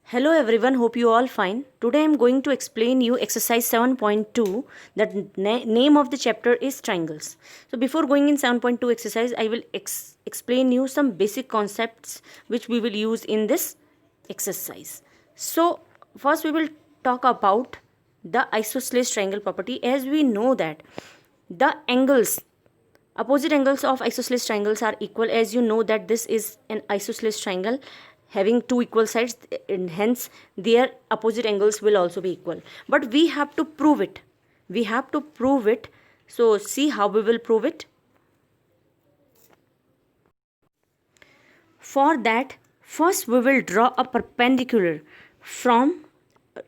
Hello everyone, hope you all fine. Today I am going to explain you exercise 7.2. The name of the chapter is triangles. So before going in 7.2 exercise, I will explain you some basic concepts which we will use in this exercise. So first we will talk about the isosceles triangle property. As we know that the opposite angles of isosceles triangles are equal. As you know that this is an isosceles triangle having two equal sides, and hence their opposite angles will also be equal. But we have to prove it. So see how we will prove it. For that, first we will draw a perpendicular from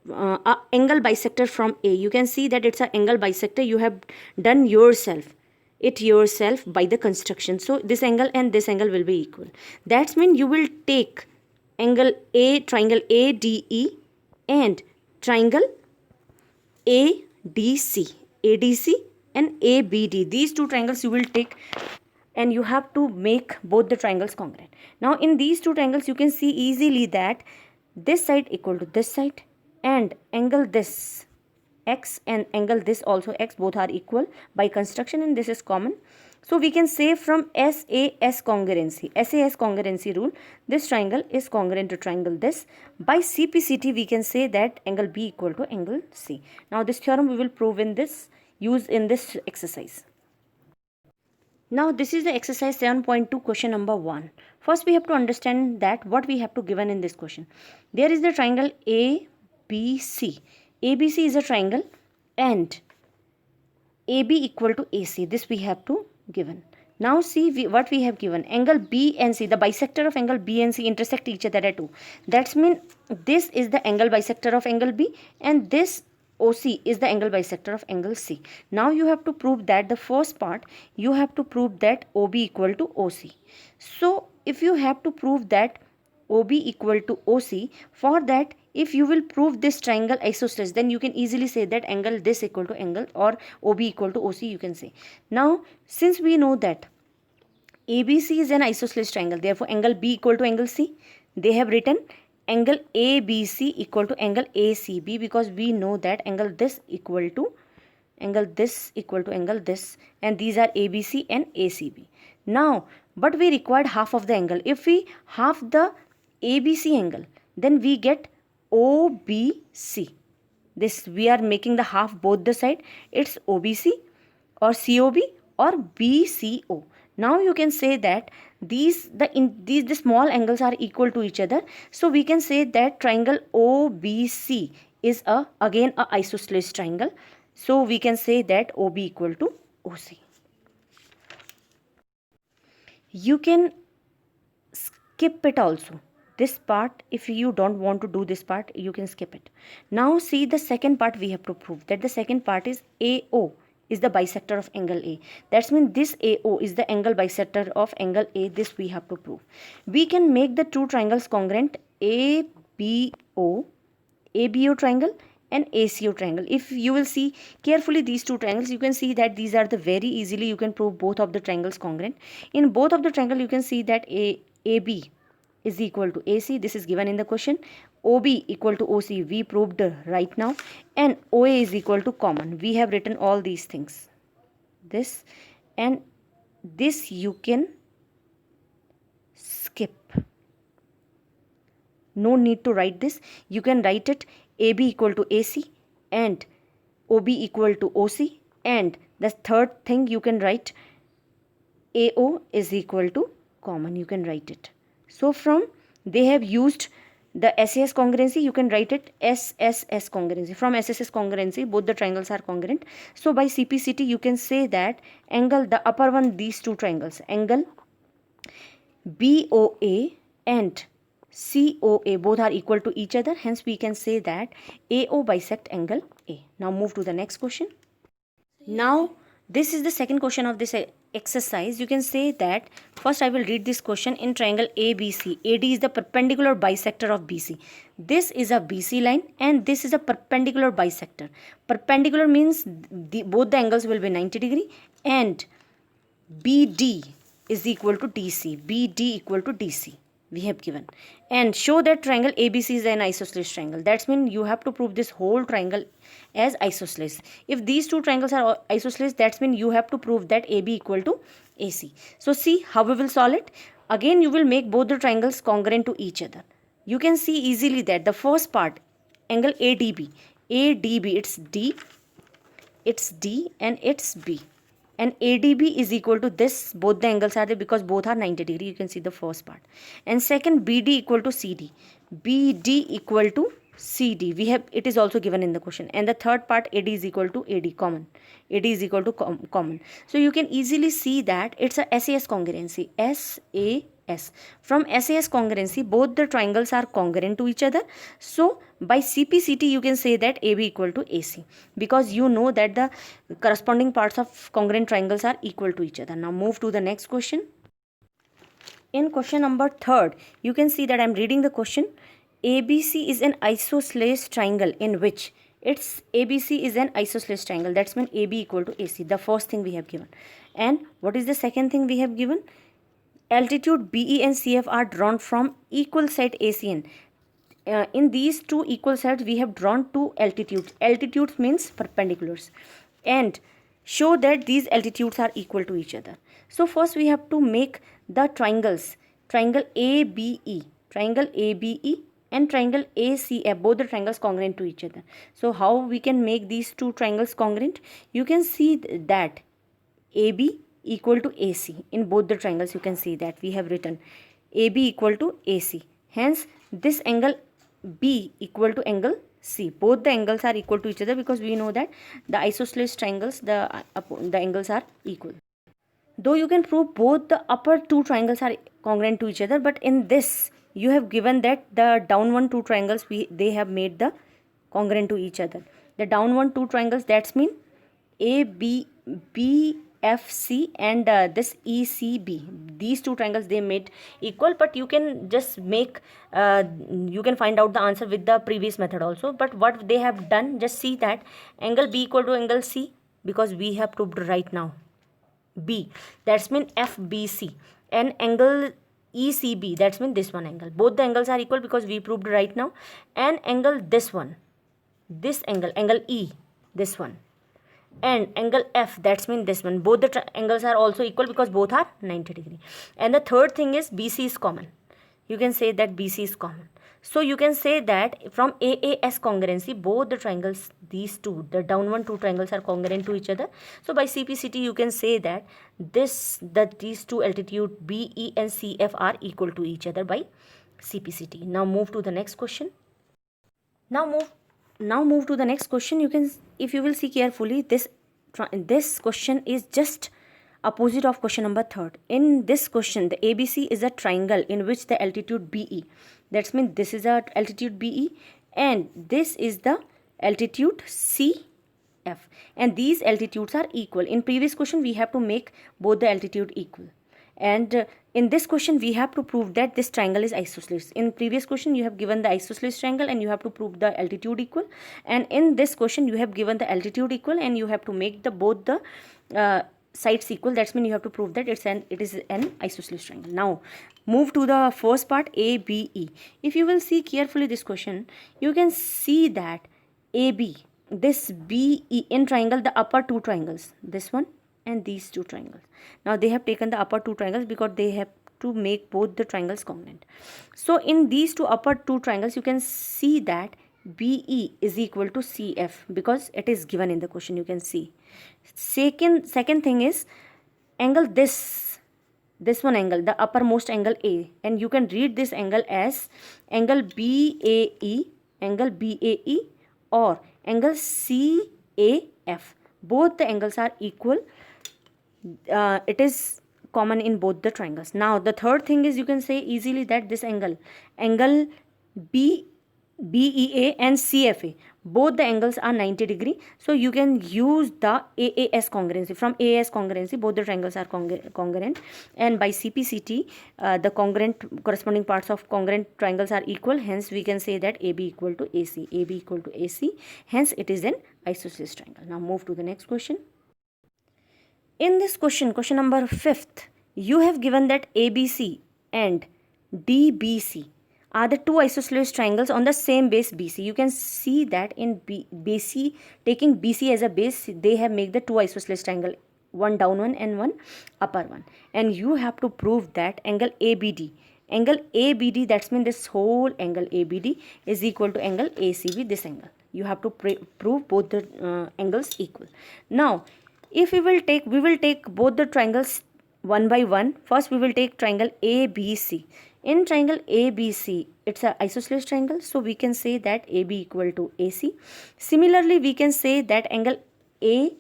a angle bisector from A. You can see that it's an angle bisector. You have done yourself by the construction. So this angle and this angle will be equal. That means you will take triangle ADE and triangle ADC and ABD. These two triangles you will take and you have to make both the triangles congruent. Now in these two triangles you can see easily that this side equal to this side and angle this x and angle this also x, both are equal by construction, and this is common. So we can say from SAS congruency rule, this triangle is congruent to triangle this. By CPCT we can say that angle B equal to angle C. Now this theorem we will prove in this, use in this exercise. Now this is the exercise 7.2 question number 1. First we have to understand that what we have to given in this question. There is the triangle ABC. ABC is a triangle and AB equal to AC. This we have to given. Now see what we have given. Angle B and C, the bisector of angle B and C intersect each other at 2. That means this is the angle bisector of angle B and this OC is the angle bisector of angle C. Now you have to prove that the first part, you have to prove that OB equal to OC. So if you have to prove that OB equal to OC, for that if you will prove this triangle isosceles, then you can easily say that angle this equal to angle, or OB equal to OC you can say. Now since we know that ABC is an isosceles triangle, therefore angle B equal to angle C, they have written angle ABC equal to angle ACB, because we know that angle this equal to angle this, and these are ABC and ACB. Now but we required half of the angle. If we half the ABC angle, then we get OBC. This we are making the half both the side. It's OBC or COB or BCO. Now you can say that these the small angles are equal to each other. So we can say that triangle OBC is again a isosceles triangle. So we can say that OB equal to OC. You can skip it also. This part, if you don't want to do this part, you can skip it. Now see the second part we have to prove, that the second part is AO is the bisector of angle A. That means this AO is the angle bisector of angle A. This we have to prove. We can make the two triangles congruent, ABO triangle and ACO triangle. If you will see carefully these two triangles, you can see that these are the very easily you can prove both of the triangles congruent. In both of the triangle you can see that AB is equal to AC. This is given in the question. OB equal to OC, we proved right now, and OA is equal to common. We have written all these things. This and this you can skip. No need to write this. You can write it AB equal to AC and OB equal to OC, and the third thing you can write AO is equal to common. You can write it. So from they have used the SAS congruency, you can write it SSS congruency. From SSS congruency both the triangles are congruent. So by CPCT you can say that angle, the upper one, these two triangles, angle BOA and COA both are equal to each other, hence we can say that AO bisect angle A. Now move to the next question. Now this is the second question of this exercise. You can say that first I will read this question. In triangle ABC, AD is the perpendicular bisector of BC. This is a BC line and this is a perpendicular bisector. Perpendicular means both the angles will be 90 degree, and BD is equal to DC. BD equal to DC. we have given. And show that triangle ABC is an isosceles triangle. That's mean you have to prove this whole triangle as isosceles. If these two triangles are isosceles, that's mean you have to prove that AB equal to AC. So see how we will solve it. Again, you will make both the triangles congruent to each other. You can see easily that the first part, angle ADB, it's D and it's B, and ADB is equal to this, both the angles are there because both are 90 degree. You can see the first part. And second, BD equal to CD, BD equal to CD, we have, it is also given in the question. And the third part, AD is equal to AD, common, AD is equal to common. So you can easily see that it's a SAS congruency, SAS. From SAS congruency, both the triangles are congruent to each other. So by CPCT, you can say that AB equal to AC, because you know that the corresponding parts of congruent triangles are equal to each other. Now move to the next question. In question number 3rd, you can see that I am reading the question. ABC is an isosceles triangle in which its ABC is an isosceles triangle. That's mean AB equal to AC. The first thing we have given. And what is the second thing we have given? Altitude BE and CF are drawn from equal side ACN. In these two equal sides, we have drawn two altitudes. Altitudes means perpendiculars. And show that these altitudes are equal to each other. So first we have to make the triangles. Triangle ABE. Triangle ABE and triangle ACF, both the triangles congruent to each other. So how we can make these two triangles congruent? You can see that AB equal to AC. In both the triangles, you can see that we have written AB equal to AC. Hence, this angle B equal to angle C. Both the angles are equal to each other because we know that the isosceles triangles, the angles are equal. Though you can prove both the upper two triangles are congruent to each other, but in this you have given that the down one two triangles they have made the congruent to each other. The down one two triangles, that's mean ABFC and this ECB. These two triangles they made equal, but you can just make you can find out the answer with the previous method also. But what they have done, just see that angle B equal to angle C, because we have proved right now B, that's mean FBC, and angle ECB, that's mean this one angle. Both the angles are equal because we proved right now. And angle this one, this angle E, this one, and angle F, that's mean this one. Both the angles are also equal because both are 90 degree. And the third thing is BC is common. You can say that BC is common. So you can say that from AAS congruency, both the triangles, these two, the down one two triangles are congruent to each other. So by CPCT, you can say that these two altitude BE and CF are equal to each other by CPCT. Now move to the next question. Now move to the next question. You can, if you will see carefully, this question is just opposite of question number 3rd. In this question, the ABC is a triangle in which the altitude BE, that's mean this is a altitude BE and this is the altitude CF, and these altitudes are equal. In previous question, we have to make both the altitude equal, and in this question we have to prove that this triangle is isosceles. In previous question you have given the isosceles triangle and you have to prove the altitude equal, and in this question you have given the altitude equal and you have to make the both the sides equal. That's mean you have to prove that it is an isosceles triangle. Now move to the first part, ABE. If you will see carefully this question, you can see that AB, this BE in triangle, the upper two triangles, this one and these two triangles. Now they have taken the upper two triangles because they have to make both the triangles congruent. So in these two upper two triangles, you can see that BE is equal to CF because it is given in the question. You can see. Second thing is angle this one angle, the uppermost angle A, and you can read this angle as angle BAE, or angle CAF. Both the angles are equal. It is common in both the triangles. Now the third thing is, you can say easily that this angle BEA and CFA, both the angles are 90 degree. So you can use the AAS congruency. From AAS congruency, both the triangles are congruent, and by CPCT, the corresponding parts of congruent triangles are equal. Hence we can say that AB equal to AC. Hence it is an isosceles triangle. Now move to the next question. In this question number 5th, you have given that ABC and DBC are the two isosceles triangles on the same base BC. You can see that in BC, taking BC as a base, they have made the two isosceles triangle, one down one and one upper one. And you have to prove that angle ABD, that's mean this whole angle ABD is equal to angle ACB, this angle. You have to prove both the angles equal. Now, if we will take both the triangles one by one. First, we will take triangle ABC. In triangle ABC, it's an isosceles triangle, so we can say that AB equal to AC. Similarly, we can say that angle ABC,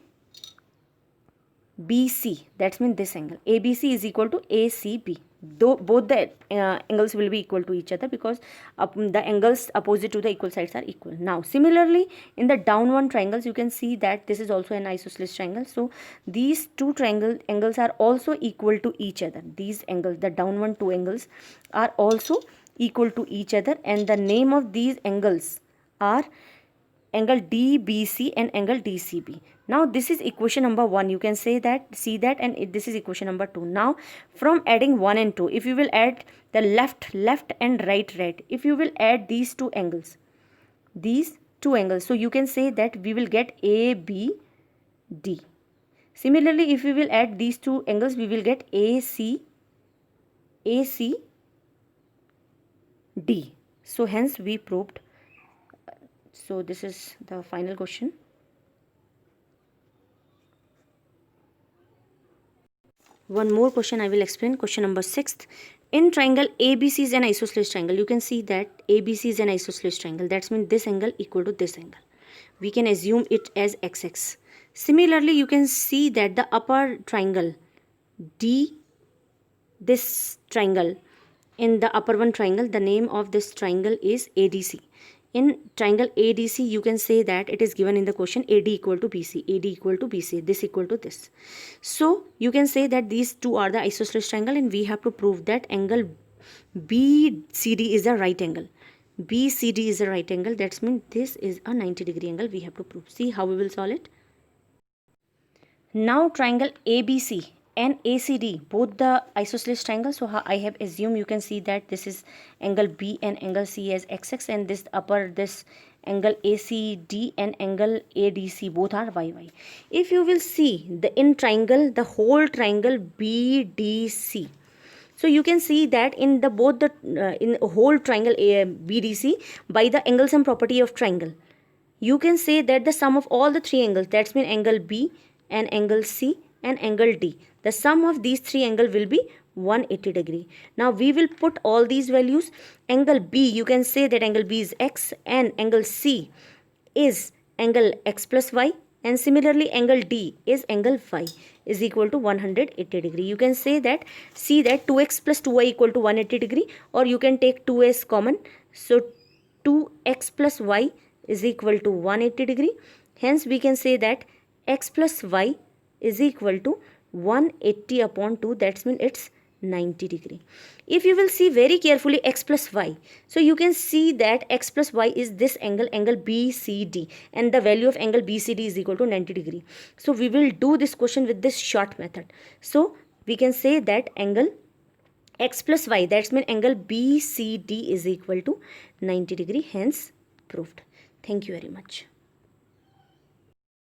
that means this angle ABC is equal to ACB. Though both the angles will be equal to each other because the angles opposite to the equal sides are equal. Now, similarly, in the down one triangles, you can see that this is also an isosceles triangle. So, these two angles are also equal to each other. These angles, the down one two angles, are also equal to each other, and the name of these angles are angle DBC and angle DCB. Now this is equation number 1. You can say that, see that, and this is equation number 2. Now from adding 1 and 2, if you will add the left and right, if you will add these two angles, so you can say that we will get ABD. Similarly, if we will add these two angles, we will get ACD. So hence we proved. So this is the final question. One more question I will explain. Question number 6. In triangle ABC is an isosceles triangle. You can see that ABC is an isosceles triangle. That means this angle equal to this angle. We can assume it as XX. Similarly, you can see that the upper triangle this triangle, in the upper one triangle, the name of this triangle is ADC. In triangle ADC, you can say that it is given in the question AD equal to BC, this equal to this. So, you can say that these two are the isosceles triangle, and we have to prove that angle BCD is a right angle. BCD is a right angle, that means this is a 90-degree angle we have to prove. See how we will solve it. Now triangle ABC and ACD, both the isosceles triangle. So I have assumed, you can see that this is angle B and angle C as XX, and this angle ACD and angle ADC both are YY. If you will see the whole triangle BDC, so you can see that in the whole triangle BDC, by the angle sum property of triangle, you can say that the sum of all the three angles, that's mean angle B and angle C and angle D, the sum of these three angles will be 180 degree. Now we will put all these values. Angle B, you can say that angle B is X, and angle C is angle X plus Y, and similarly angle D is angle Y is equal to 180 degree. You can say that, see that 2x plus 2y equal to 180 degree, or you can take 2s common. So 2x plus y is equal to 180 degree. Hence we can say that x plus y is equal to 180 upon 2, that means it's 90 degree. If you will see very carefully x plus y, so you can see that x plus y is this angle BCD, and the value of angle BCD is equal to 90 degree. So we will do this question with this short method. So we can say that angle x plus y, that means angle BCD is equal to 90 degree, hence proved. Thank you very much.